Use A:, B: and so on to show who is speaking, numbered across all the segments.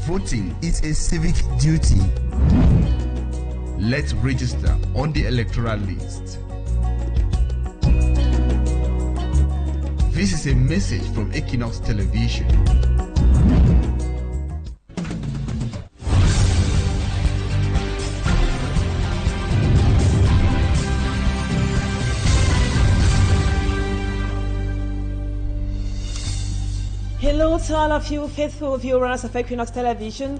A: Voting is a civic duty. Let's register on the electoral list. This is a message from Equinoxe Television.
B: Hello to all of you faithful viewers of Equinoxe Television.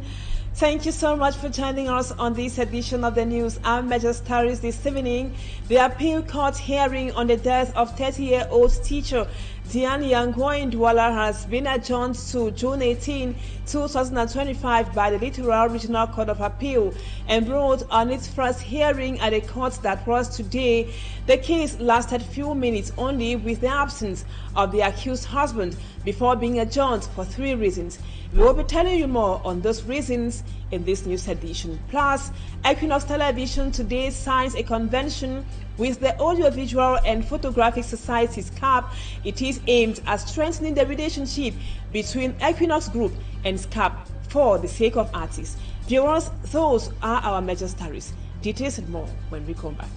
B: Thank you so much for joining us on this edition of the news. Our major stories this evening: the appeal court hearing on the death of 30-year-old teacher Diane Yangwo in Douala has been adjourned to June 18, 2025 by the Littoral Regional Court of Appeal and brought on its first hearing at a court that was today. The case lasted few minutes only, with the absence of the accused husband, before being adjourned for 3 reasons. We will be telling you more on those reasons in this news edition. Plus, Equinoxe Television today signs a convention with the Audiovisual and Photographic Society's CAP. It is aimed at strengthening the relationship between Equinoxe Group and SCAP for the sake of artists. Viewers, those are our major stories. Details and more when we come back.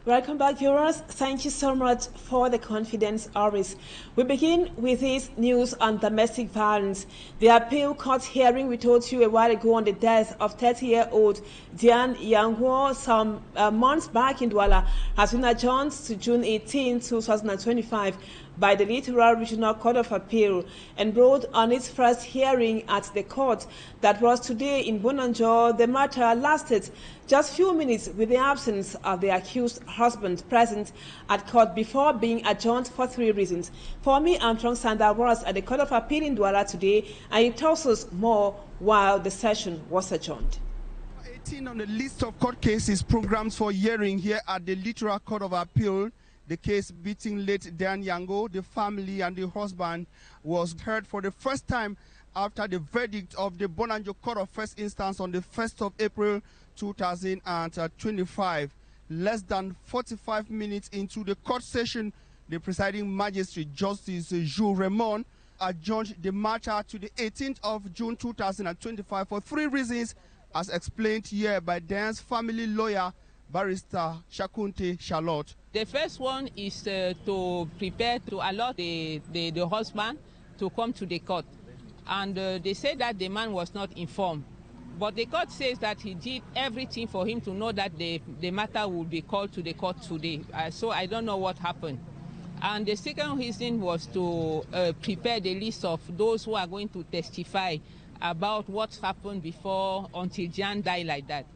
B: Welcome back, viewers. Thank you so much for the confidence always. We begin with this news on domestic violence. The appeal court hearing we told you a while ago on the death of 30-year-old Diane Yangwo some months back in Douala has been adjourned to June 18, 2025 by the Littoral Regional Court of Appeal and brought on its first hearing at the court that was today in Bonanjo. The matter lasted just few minutes, with the absence of the accused husband present at court before being adjourned for 3 reasons. For me, Armstrong Sander was at the Court of Appeal in Douala today, and he tells us more while the session was adjourned.
C: 18 on the list of court cases programmed for hearing here at the Littoral Court of Appeal. The case beating late Diane Yangwo, the family and the husband, was heard for the first time after the verdict of the Bonanjo Court of First Instance on the 1st of April 2025. Less than 45 minutes into the court session, the presiding magistrate, Justice Raymond, adjourned the matter to the 18th of June 2025 for 3 reasons, as explained here by Diane's family lawyer, Barrister Shakunte Charlotte.
D: The first one is to prepare to allow the husband to come to the court. And they say that the man was not informed. But the court says that he did everything for him to know that the matter will be called to the court today. So I don't know what happened. And the second reason was to prepare the list of those who are going to testify about what happened before until Jan died like that.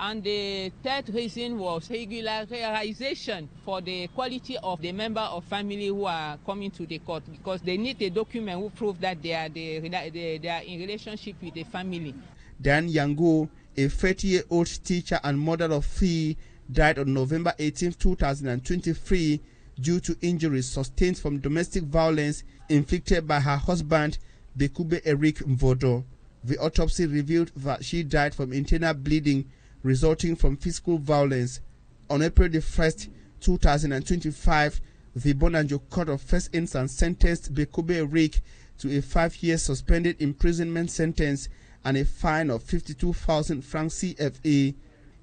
D: And the third reason was regularization for the quality of the member of family who are coming to the court, because they need a document who prove that they are in relationship with the family.
C: Diane Yangwo, a 30-year-old teacher and mother of 3, died on November 18, 2023 due to injuries sustained from domestic violence inflicted by her husband, Bekube Eric Mvodo. The autopsy revealed that she died from internal bleeding resulting from physical violence. On April 1, 2025, the Bonanjo Court of First Instance sentenced Bekube Eric to a 5-year suspended imprisonment sentence and a fine of 52,000 francs CFA,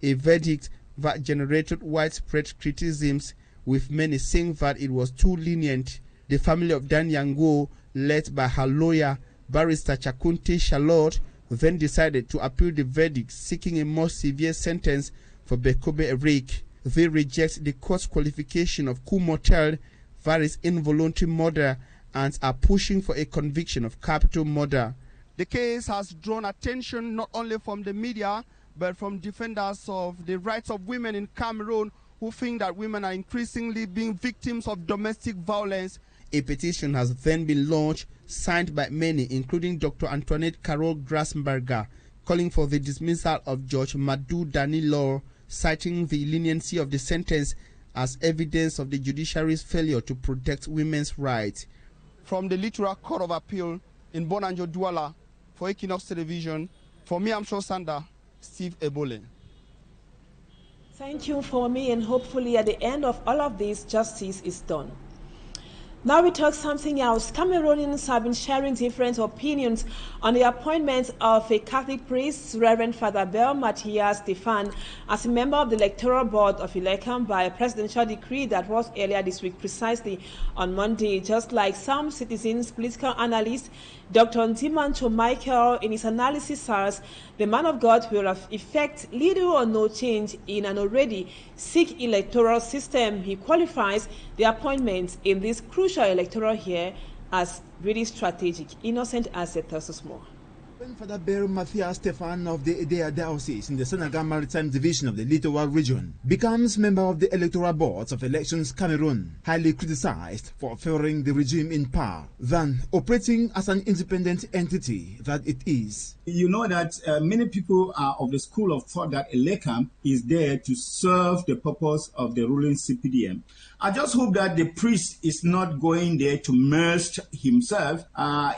C: a verdict that generated widespread criticisms, with many saying that it was too lenient. The family of Diane Yangwo, led by her lawyer, Barrister Chakunte Charlotte, then decided to appeal the verdict, seeking a more severe sentence for Bekube Eric. They reject the court's qualification of coup mortel, that is involuntary murder, and are pushing for a conviction of capital murder. The case has drawn attention not only from the media, but from defenders of the rights of women in Cameroon, who think that women are increasingly being victims of domestic violence. A petition has then been launched, signed by many, including Dr. Antoinette Carol Grasberger, calling for the dismissal of Judge Madu Danilo, citing the leniency of the sentence as evidence of the judiciary's failure to protect women's rights. From the Littoral Court of Appeal in Bonanjo, Douala, for Equinoxe Television, for me, Armstrong Sander, Steve Ebole.
B: Thank you for me, and hopefully at the end of all of this, justice is done. Now we talk something else. Cameroonians have been sharing different opinions on the appointment of a Catholic priest, Reverend Father Bel Matthias Stefan, as a member of the electoral board of Elecam by a presidential decree that was earlier this week, precisely on Monday. Just like some citizens, political analyst Dr. Ndimancho Michael, in his analysis, says the man of God will effect little or no change in an already sick electoral system. He qualifies the appointment in this crucial electoral year as really strategic. Innocent Asset tells us more.
E: When Father Bel Matthias Stefan of the Edea Diocese in the Senegal Maritime Division of the Littoral Region becomes member of the Electoral Boards of Elections Cameroon, highly criticized for favoring the regime in power than operating as an independent entity that it is.
F: You know that many people are of the school of thought that Elecam is there to serve the purpose of the ruling CPDM. I just hope that the priest is not going there to immerse himself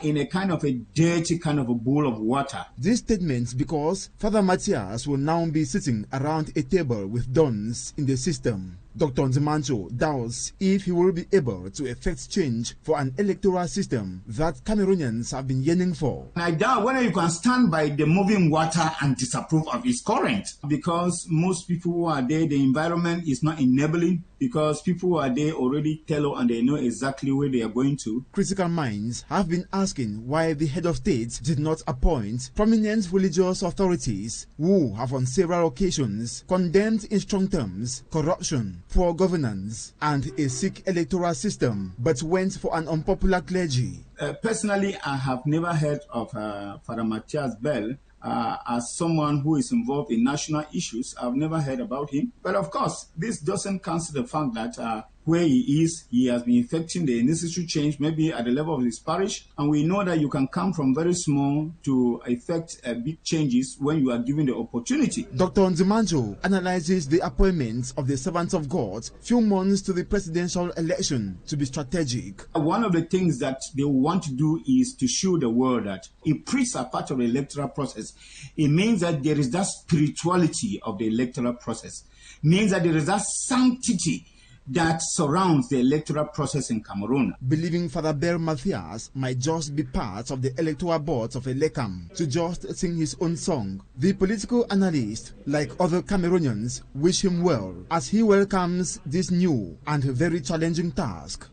F: in a kind of a dirty kind of a bowl of water.
E: This statement because Father Matthias will now be sitting around a table with dons in the system. Dr. Nzimancho doubts if he will be able to effect change for an electoral system that Cameroonians have been yearning for.
F: I doubt whether you can stand by the moving water and disapprove of its current, because most people who are there, the environment is not enabling, because people who are there already tell and they know exactly where they are going to.
E: Critical minds have been asking why the head of state did not appoint prominent religious authorities who have on several occasions condemned in strong terms corruption, poor governance, and a sick electoral system, but went for an unpopular clergy.
F: Personally, I have never heard of Father Matthias Bel. As someone who is involved in national issues, I've never heard about him. But of course, this doesn't cancel the fact that where he is, he has been effecting the necessary change, maybe at the level of his parish. And we know that you can come from very small to effect big changes when you are given the opportunity.
E: Dr. Nzimancho analyzes the appointment of the servants of God few months to the presidential election to be strategic.
F: One of the things that they want to do is to show the world that if priests are part of the electoral process, it means that there is that spirituality of the electoral process. It means that there is that sanctity that surrounds the electoral process in Cameroon.
E: Believing Father Bel Matthias might just be part of the electoral boards of Elecam to just sing his own song, the political analyst, like other Cameroonians, wish him well as he welcomes this new and very challenging task.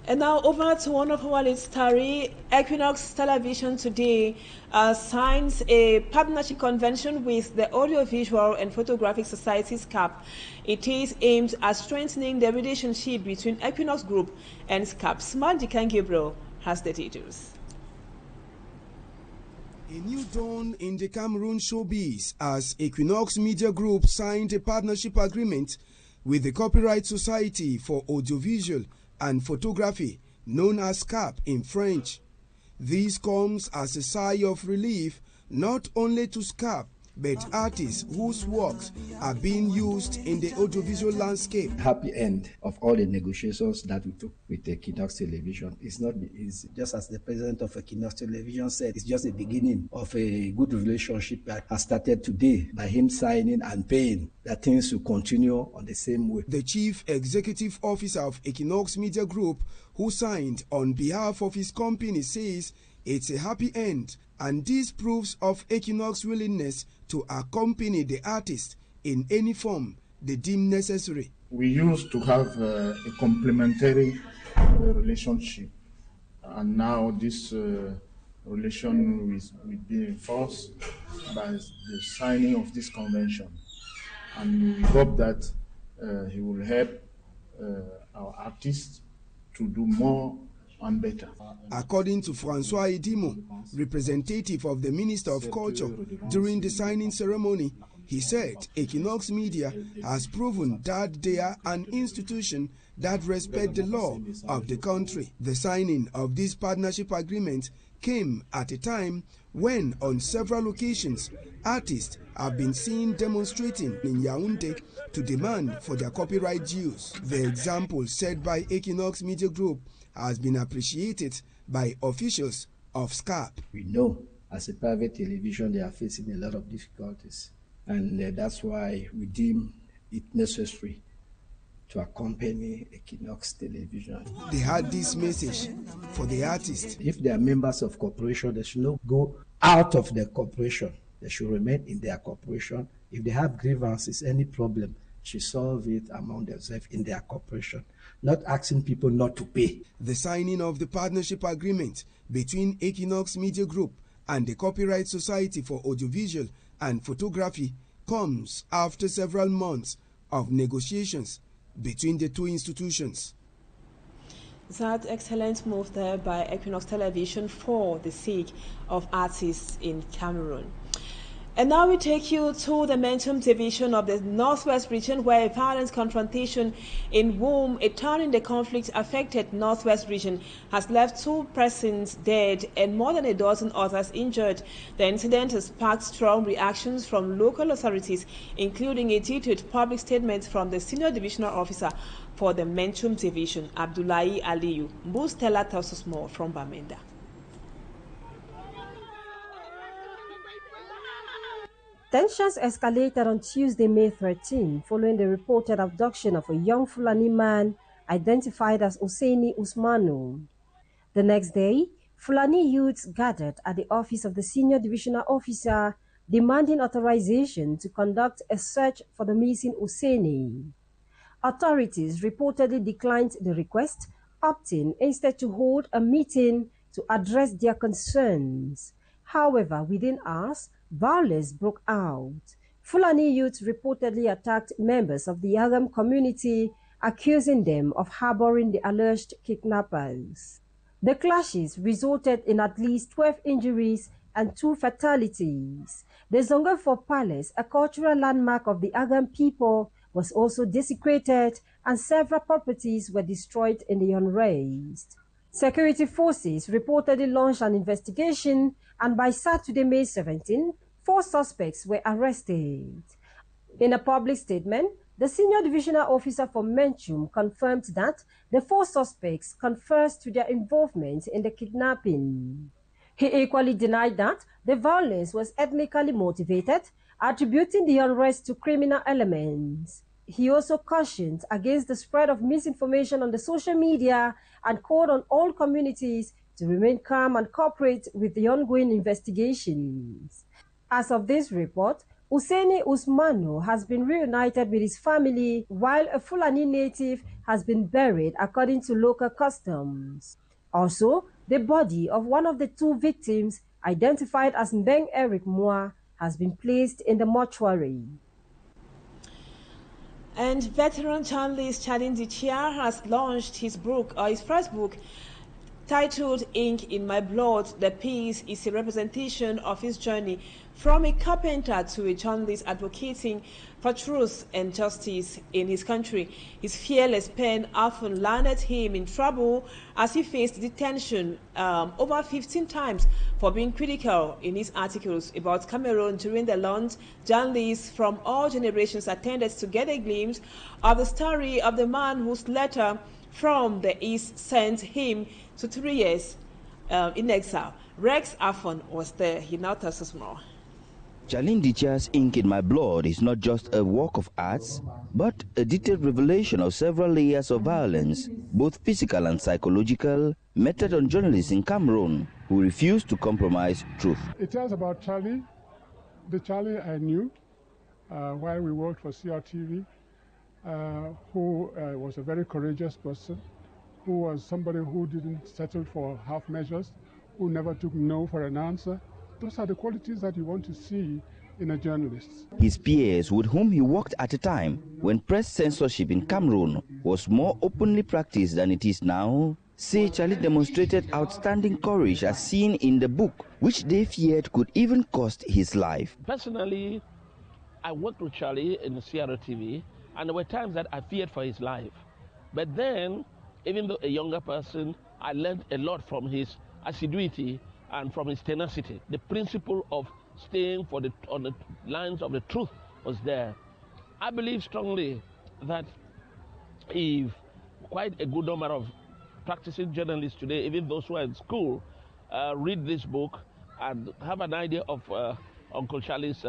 B: And now over to one of our lead story. Equinoxe Television today signs a partnership convention with the Audiovisual and Photographic Societies CAP. It is aimed at strengthening the relationship between Equinoxe Group and CAP. Smaldikan Gabriel has the details.
G: A new dawn in the Cameroon showbiz as Equinoxe Media Group signed a partnership agreement with the Copyright Society for Audiovisual and Photography, known as CAP in French. This comes as a sigh of relief not only to CAP but artists whose works are being used in the audiovisual landscape.
H: Happy end of all the negotiations that we took with Equinoxe Television. It's not easy. Just as the president of Equinoxe Television said, it's just the beginning of a good relationship that has started today by him signing and paying, that things will continue on the same way.
G: The chief executive officer of Equinoxe Media Group, who signed on behalf of his company, says it's a happy end, and this proves of Equinoxe's willingness to accompany the artist in any form they deem necessary.
I: We used to have a complementary relationship, and now this relation will be enforced by the signing of this convention, and we hope that he will help our artists to do more and better.
G: According to Francois Edimo, representative of the Minister of Culture, during the signing ceremony, he said Equinoxe Media has proven that they are an institution that respects the law of the country. The signing of this partnership agreement came at a time when, on several occasions, artists have been seen demonstrating in Yaoundé to demand for their copyright dues. The example set by Equinoxe Media Group has been appreciated by officials of SCAP.
H: We know as a private television, they are facing a lot of difficulties. And that's why we deem it necessary to accompany Equinoxe television.
G: They had this message for the artists.
H: If they are members of corporation, they should not go out of their corporation. They should remain in their corporation. If they have grievances, any problem, should solve it among themselves in their corporation, not asking people not to pay.
G: The signing of the partnership agreement between Equinoxe Media Group and the Copyright Society for Audiovisual and Photography comes after several months of negotiations between the two institutions.
B: That excellent move there by Equinoxe Television for the sake of artists in Cameroon. And now we take you to the Mentum division of the Northwest region, where a violent confrontation in whom a turn in the conflict affected Northwest region has left 2 persons dead and more than a dozen others injured. The incident has sparked strong reactions from local authorities, including a detailed public statement from the senior divisional officer for the Mentum division, Abdullahi Aliyu. Bustela tells us more from Bamenda.
J: Tensions escalated on Tuesday, May 13, following the reported abduction of a young Fulani man identified as Usaini Usmanu. The next day, Fulani youths gathered at the office of the senior divisional officer, demanding authorization to conduct a search for the missing Usaini. Authorities reportedly declined the request, opting instead to hold a meeting to address their concerns. However, within hours, violence broke out. Fulani youths reportedly attacked members of the Agam community, accusing them of harboring the alleged kidnappers. The clashes resulted in at least 12 injuries and 2 fatalities. The Zongafo Palace, a cultural landmark of the Agam people, was also desecrated, and several properties were destroyed in the unrest. Security forces reportedly launched an investigation, and by Saturday, May 17, 4 suspects were arrested. In a public statement, the senior divisional officer for Mentum confirmed that the 4 suspects confessed to their involvement in the kidnapping. He equally denied that the violence was ethnically motivated, attributing the unrest to criminal elements. He also cautioned against the spread of misinformation on the social media and called on all communities to remain calm and cooperate with the ongoing investigations. As of this report, Usaini Usmanu has been reunited with his family, while a Fulani native has been buried according to local customs. Also, the body of one of the 2 victims, identified as Mbeng Eric Moa, has been placed in the mortuary.
B: And veteran journalist Chalindi Chia has launched his first book, titled Ink in My Blood. The piece is a representation of his journey from a carpenter to a journalist advocating for truth and justice in his country. His fearless pen often landed him in trouble as he faced detention over 15 times for being critical in his articles about Cameroon during the launch. Journalists from all generations attended to get a glimpse of the story of the man whose letter from the East sent him to 3 years in exile. Rex Afon was there. He now tells us more.
K: Chalindi Chia's Ink in My Blood is not just a work of arts, but a detailed revelation of several layers of violence, both physical and psychological, meted on journalists in Cameroon who refused to compromise truth.
L: It tells about Charlie, the Charlie I knew while we worked for CRTV, who was a very courageous person, who was somebody who didn't settle for half measures, who never took no for an answer. Those are the qualities that you want to see in a journalist.
K: His peers, with whom he worked at a time when press censorship in Cameroon was more openly practiced than it is now, say Charlie demonstrated outstanding courage as seen in the book, which they feared could even cost his life.
M: Personally, I worked with Charlie in the CRTV, and there were times that I feared for his life. But then, even though a younger person, I learned a lot from his assiduity and from his tenacity. The principle of staying on the lines of the truth was there. I believe strongly that if quite a good number of practicing journalists today, even those who are in school, read this book, and have an idea of Uncle Charlie's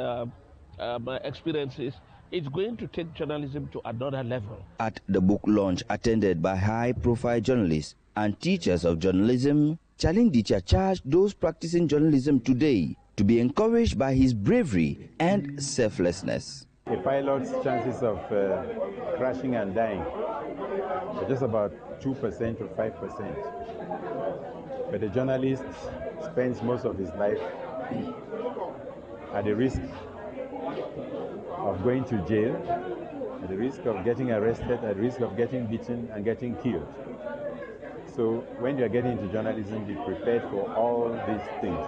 M: experiences, it's going to take journalism to another level.
K: At the book launch attended by high-profile journalists and teachers of journalism, Charlie Ndicha charged those practicing journalism today to be encouraged by his bravery and selflessness.
N: A pilot's chances of crashing and dying are just about 2% or 5%. But the journalist spends most of his life at the risk of going to jail, at the risk of getting arrested, at the risk of getting beaten and getting killed. So when you're getting into journalism, be prepared for all these things.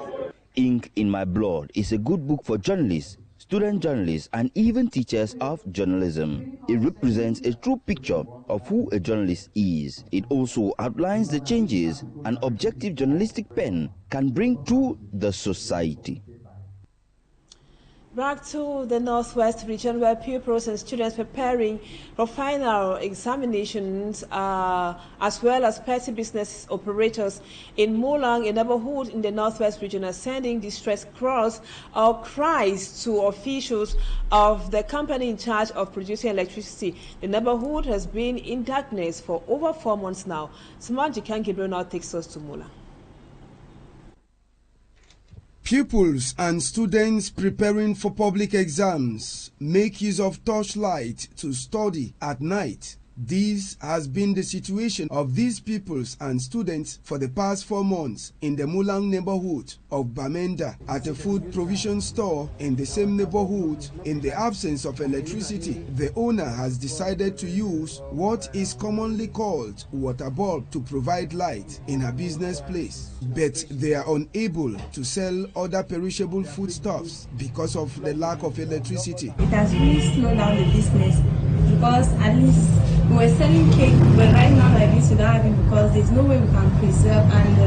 K: Ink in My Blood is a good book for journalists, student journalists, and even teachers of journalism. It represents a true picture of who a journalist is. It also outlines the changes an objective journalistic pen can bring to the society.
B: Back to the Northwest region, where pupils and students preparing for final examinations, as well as petty business operators in Mulang, a neighborhood in the Northwest region, are sending distress cries to officials of the company in charge of producing electricity. The neighborhood has been in darkness for over 4 months now. Samanji Gabriel now takes us to Mulang.
G: Pupils and students preparing for public exams make use of torchlight to study at night. This has been the situation of these pupils and students for the past 4 months in the Mulang neighborhood of Bamenda, at a food provision store in the same neighborhood. In the absence of electricity, the owner has decided to use what is commonly called water bulb to provide light in her business place. But they are unable to sell other perishable foodstuffs because of the lack of electricity.
O: It has really slowed down the business, because at least we were selling cake, but right now like this we don't have it because there's no way we can preserve, and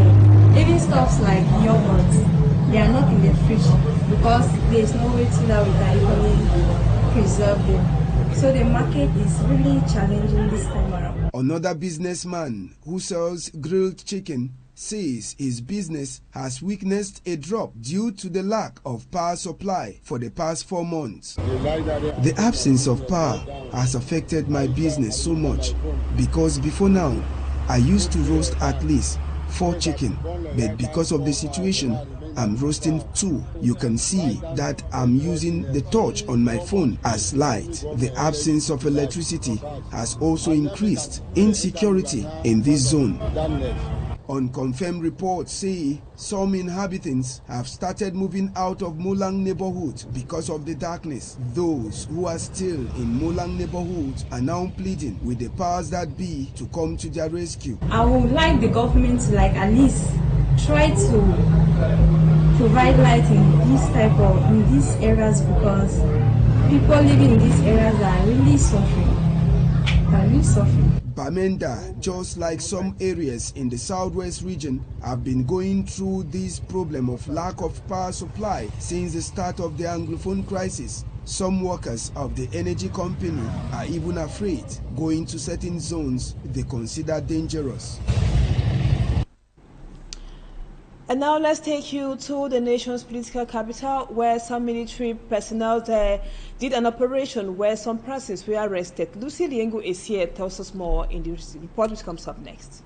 O: even stuffs like yogurts, they are not in the fridge because there's no way to that we can even preserve them. So the market is really challenging this time around.
G: Another businessman who sells grilled chicken says his business has witnessed a drop due to the lack of power supply for the past 4 months. The absence of power has affected my business so much, because before now I used to roast at least 4 chicken, but because of the situation I'm roasting 2. You can see that I'm using the torch on my phone as light. The absence of electricity has also increased insecurity in this zone. Unconfirmed reports say some inhabitants have started moving out of Mulang neighborhood because of the darkness. Those who are still in Mulang neighborhood are now pleading with the powers that be to come to their rescue.
O: I would like the government to at least try to provide light in these areas, because people living in these areas are really suffering.
G: Bamenda, just like some areas in the southwest region, have been going through this problem of lack of power supply since the start of the Anglophone crisis. Some workers of the energy company are even afraid going to certain zones they consider dangerous.
B: And now let's take you to the nation's political capital, where some military personnel there did an operation where some persons were arrested. Lucy Liengu is here, tells us more in the report which comes up next.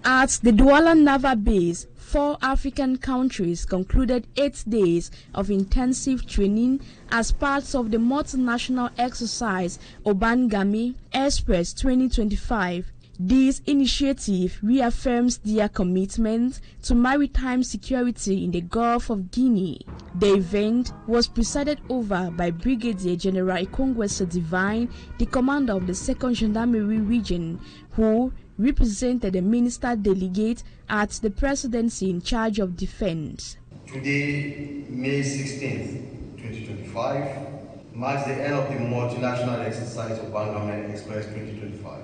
P: At the Douala Naval Base, 4 African countries concluded 8 days of intensive training as part of the multinational exercise Obangami Express 2025. This initiative reaffirms their commitment to maritime security in the Gulf of Guinea. The event was presided over by Brigadier General Quinoxetv, the commander of the 2nd Gendarmerie Region, who represented the minister delegate at the presidency in charge of defense.
Q: Today, May 16th, 2025, marks the end of the multinational exercise of Obangami Express 2025.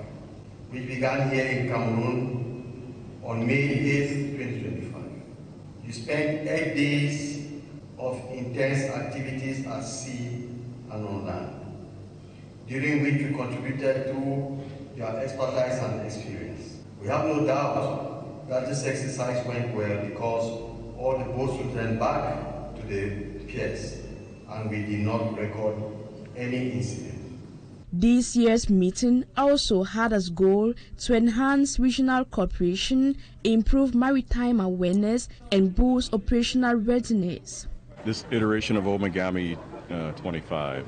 Q: which began here in Cameroon on May 8th, 2025. You spent 8 days of intense activities at sea and on land, during which you contributed to your expertise and experience. We have no doubt that this exercise went well because all the boats returned back to the piers, and we did not record any incident.
P: This year's meeting also had as goal to enhance regional cooperation, improve maritime awareness, and boost operational readiness.
R: This iteration of Omagami 25,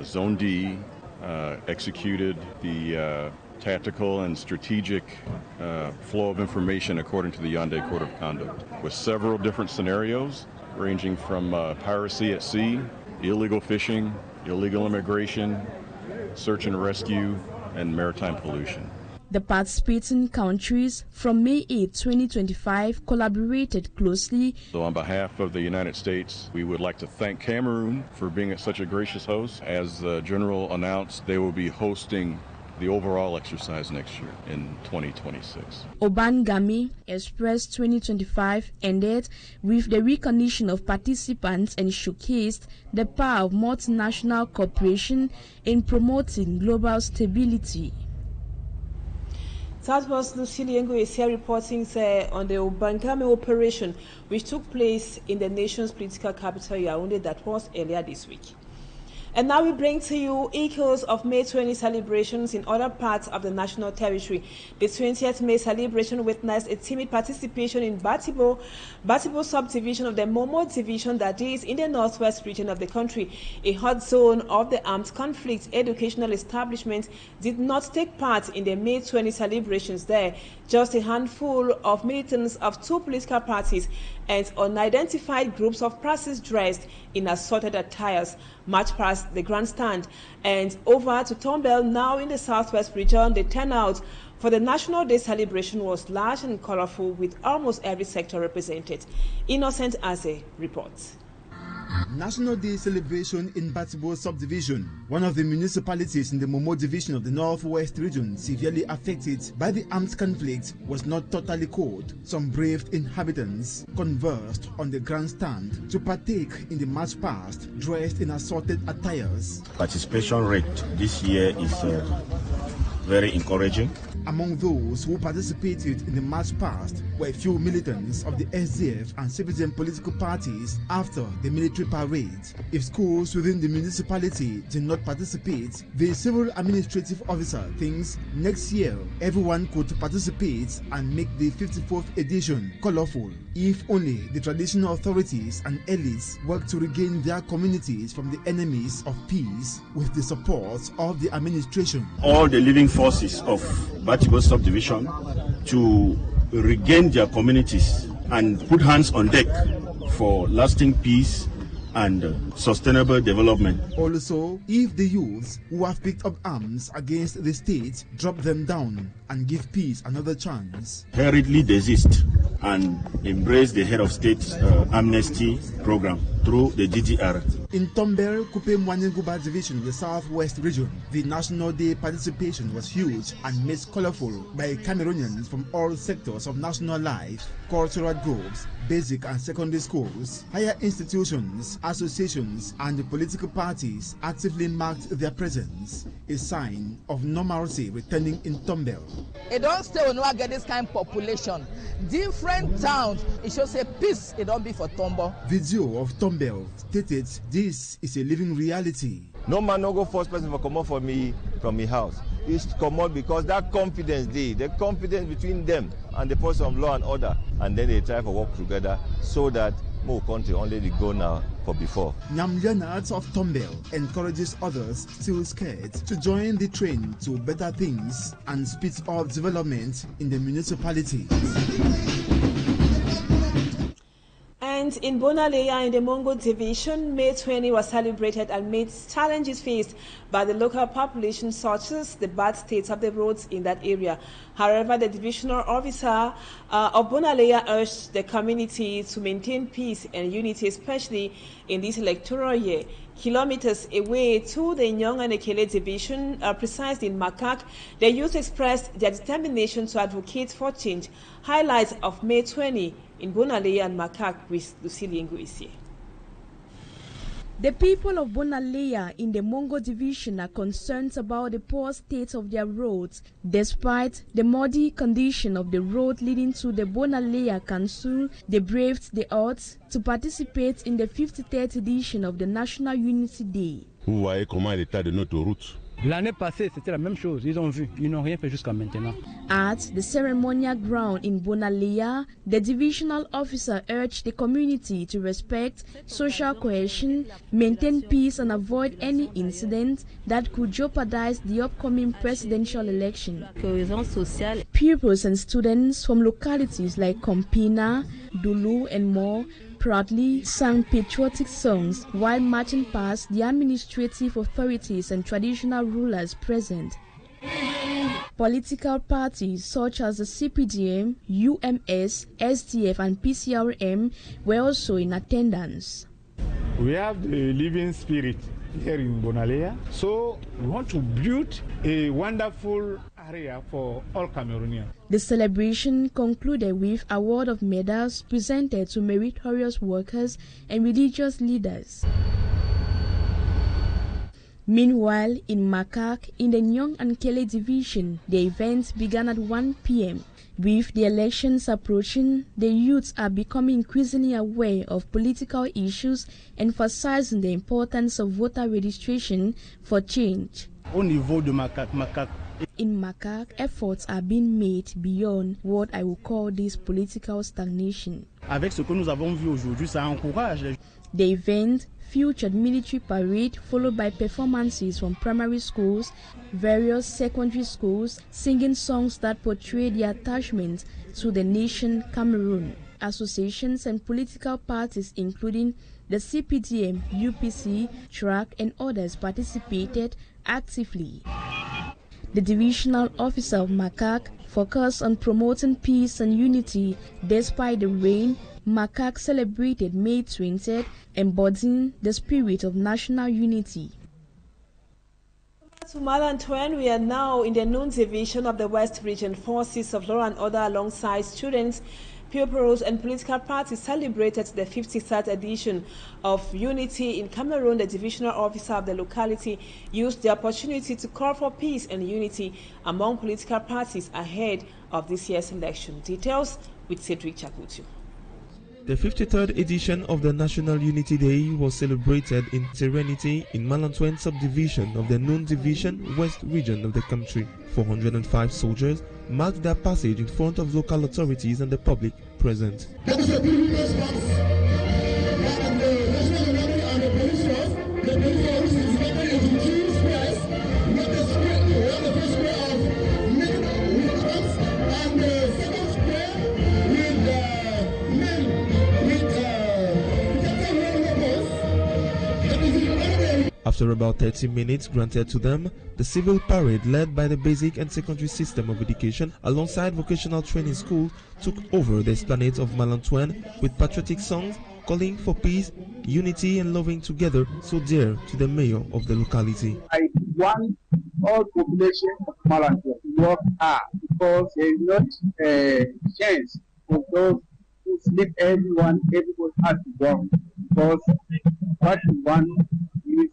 R: Zone D executed the tactical and strategic flow of information according to the Yaoundé Code of Conduct, with several different scenarios ranging from piracy at sea, illegal fishing, illegal immigration, search and rescue, and maritime pollution.
P: The participating countries from May 8, 2025 collaborated closely.
R: So on behalf of the United States, we would like to thank Cameroon for being such a gracious host. As the General announced, they will be hosting the overall exercise next year in 2026.
P: Obangami Express 2025 ended with the recognition of participants and showcased the power of multinational cooperation in promoting global stability.
B: That was Lucille Yengo is here reporting on the Obangami operation, which took place in the nation's political capital, Yaoundé, that was earlier this week. And now we bring to you echoes of May 20 celebrations in other parts of the national territory. The 20th May celebration witnessed a timid participation in Batibo subdivision of the Momo division, that is in the northwest region of the country. A hot zone of the armed conflict. Educational establishments did not take part in the May 20 celebrations there. Just a handful of militants of two political parties and unidentified groups of persons dressed in assorted attires marched past the grandstand and over to Tombel. Now in the southwest region, the turnout for the National Day celebration was large and colorful, with almost every sector represented. Innocent Aze reports.
E: National Day celebration in Batibo subdivision, one of the municipalities in the Momo division of the northwest region severely affected by the armed conflict, was not totally cold. Some brave inhabitants conversed on the grandstand to partake in the march past dressed in assorted attires.
S: Participation rate this year is very encouraging.
E: Among those who participated in the march past were a few militants of the SDF and citizen political parties after the military parade. If schools within the municipality did not participate, the civil administrative officer thinks next year everyone could participate and make the 54th edition colorful, if only the traditional authorities and elites work to regain their communities from the enemies of peace with the support of the administration.
S: All the living forces of Batibo subdivision to regain their communities and put hands on deck for lasting peace and sustainable development.
E: Also, if the youths who have picked up arms against the state drop them down and give peace another chance,
S: hurriedly desist and embrace the head of state's amnesty program through the DDR.
E: In Tombel Kupe Mwanenguba division of the southwest region, the National Day participation was huge and made colorful by Cameroonians from all sectors of national life, cultural groups, basic and secondary schools, higher institutions, associations, and the political parties actively marked their presence, a sign of normalcy returning in Tombel.
T: It don't stay when we get this kind of population. Different towns, it shows a peace, it don't be for Tombo.
E: Video of Tombel stated this is a living reality.
U: No man no go first person for come out from me house. It's come out because that confidence the confidence between them and the person of law and order, and then they try to work together so that more country only they go now for before.
E: Nyam Leonard of Tombel encourages others still scared to join the train to better things and speed up development in the municipality.
B: And in Bonaleya in the Mongo division, May 20 was celebrated amidst challenges faced by the local population, such as the bad state of the roads in that area. However, the divisional officer of Bonaleya urged the community to maintain peace and unity, especially in this electoral year. Kilometers away to the Nyong and Ekele division, precisely in Makak, the youth expressed their determination to advocate for change. Highlights of May 20 in Bonaleya and Makak with Lucille Yengo is here.
P: The people of Bonalea in the Mongo division are concerned about the poor state of their roads. Despite the muddy condition of the road leading to the Bonalea Council, they braved the odds to participate in the 53rd edition of the National Unity Day.
A: Vous voyez comment est l'état de notre route.
V: L'année passée, c'était la même chose. Ils ont vu, ils n'ont rien fait jusqu'à maintenant.
P: At the ceremonial ground in Bonalea, the divisional officer urged the community to respect social cohesion, maintain peace and avoid any incident that could jeopardize the upcoming presidential election. Pupils and students from localities like Kompina, Dulu and more proudly sang patriotic songs while marching past the administrative authorities and traditional rulers present. Political parties such as the CPDM, UMS, SDF and PCRM were also in attendance.
W: We have the living spirit here in Bonalea, so we want to build a wonderful area for all Cameroonians.
P: The celebration concluded with award of medals presented to meritorious workers and religious leaders. Meanwhile, in Makak, in the Nyong and Kele division, the event began at 1 p.m. With the elections approaching, the youths are becoming increasingly aware of political issues, emphasizing the importance of voter registration for change.
V: Au niveau de Makak,
P: In Makak, efforts are being made beyond what I would call this political stagnation.
V: Avec ce que nous avons vu aujourd'hui, ça encourage les...
P: The event featured military parade followed by performances from primary schools, various secondary schools, singing songs that portray their attachment to the nation Cameroon. Associations and political parties including the CPDM, UPC, TRAC and others participated actively. The divisional officer of Makak focused on promoting peace and unity. Despite the rain, Makak celebrated May 20th, embodying the spirit of national unity.
B: To Malantwen, we are now in the Nous division of the West Region. Forces of law and order alongside students, pupils and political parties celebrated the 53rd edition of Unity in Cameroon. The divisional officer of the locality used the opportunity to call for peace and unity among political parties ahead of this year's election. Details with Cedric Chakutu.
X: The 53rd edition of the National Unity Day was celebrated in Serenity in Malantwen subdivision of the Nous division, West region of the country. 405 soldiers marked their passage in front of local authorities and the public present. After about 30 minutes granted to them, the civil parade led by the basic and secondary system of education alongside vocational training school took over the esplanade of Malantwen with patriotic songs calling for peace, unity and loving together so dear to the mayor of the locality.
Y: I want all population of Malantwen to work hard because there is not a chance for those who sleep. Everybody has to work because what we want is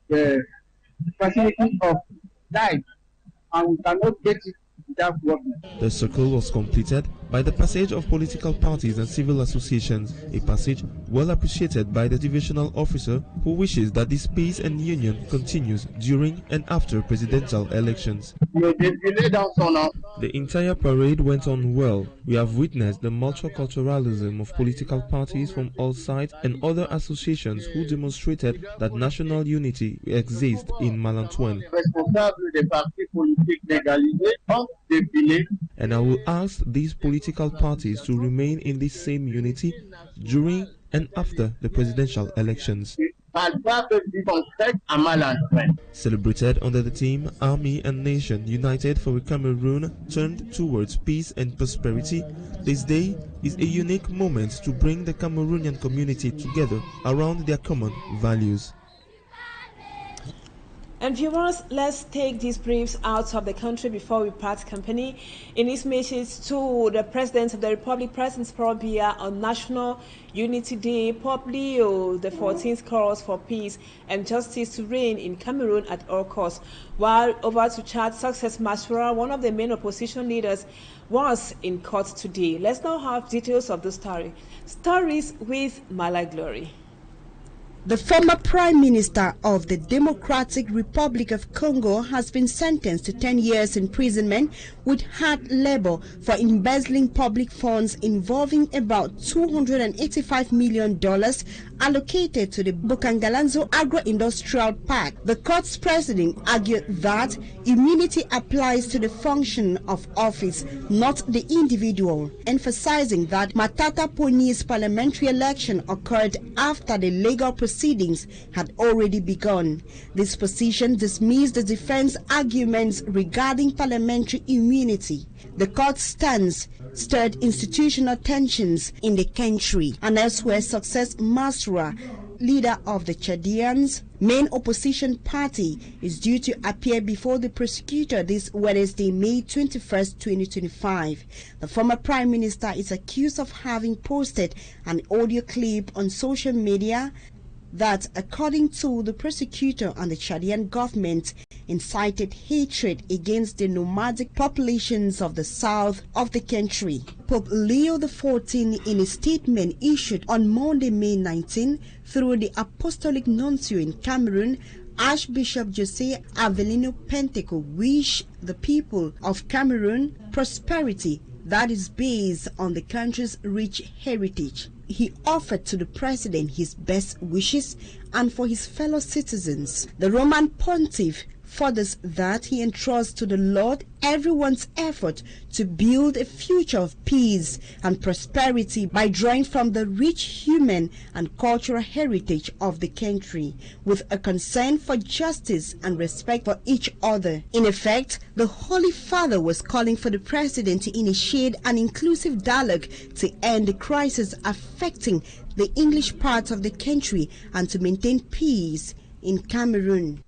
Y: the facility of life, and we cannot get it without working.
X: The circle was completed by the passage of political parties and civil associations, a passage well appreciated by the divisional officer who wishes that this peace and union continues during and after presidential elections. The entire parade went on well. We have witnessed the multiculturalism of political parties from all sides and other associations who demonstrated that national unity exists in Malantwen. And I will ask these political parties to remain in this same unity during and after the presidential elections. Celebrated under the theme Army and Nation United for a Cameroon turned towards peace and prosperity, this day is a unique moment to bring the Cameroonian community together around their common values.
B: And viewers, let's take these briefs out of the country before we part company. In his message to the President of the Republic, President Paul Biya, on National Unity Day, Pope Leo the 14th calls for peace and justice to reign in Cameroon at all costs. While over to Chad, Success Masura, one of the main opposition leaders, was in court today. Let's now have details of the stories with Mala Glory.
C: The former Prime Minister of the Democratic Republic of Congo has been sentenced to 10 years imprisonment with hard labor for embezzling public funds involving about $285 million allocated to the Bukangalanzo Agro-Industrial Park. The court's president argued that immunity applies to the function of office, not the individual, emphasizing that Matata Poni's parliamentary election occurred after the legal proceedings had already begun. This position dismissed the defense arguments regarding parliamentary immunity. The court's stance stirred institutional tensions in the country, and elsewhere Success Masura, leader of the Chadians' main opposition party, is due to appear before the prosecutor this Wednesday, May 21st, 2025. The former prime minister is accused of having posted an audio clip on social media that, according to the prosecutor and the Chadian government, incited hatred against the nomadic populations of the south of the country. Pope Leo XIV, in a statement issued on Monday, May 19, through the Apostolic Nuncio in Cameroon, Archbishop Jose Avelino Penteco, wished the people of Cameroon prosperity that is based on the country's rich heritage. He offered to the president his best wishes and for his fellow citizens. The Roman Pontiff furthers that he entrusts to the Lord everyone's effort to build a future of peace and prosperity by drawing from the rich human and cultural heritage of the country, with a concern for justice and respect for each other. In effect, the Holy Father was calling for the president to initiate an inclusive dialogue to end the crisis affecting the English part of the country and to maintain peace in Cameroon.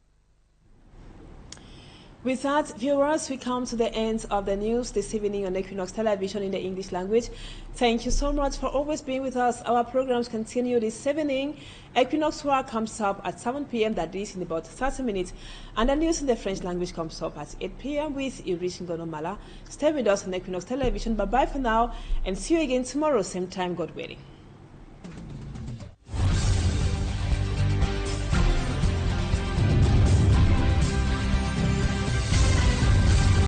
B: With that, viewers, we come to the end of the news this evening on Equinoxe Television in the English language. Thank you so much for always being with us. Our programs continue this evening. Equinoxe War comes up at 7 p.m. that is in about 30 minutes. And the news in the French language comes up at 8 p.m. with Irish Ngonomala. Stay with us on Equinoxe Television. Bye-bye for now, and see you again tomorrow, same time, God willing.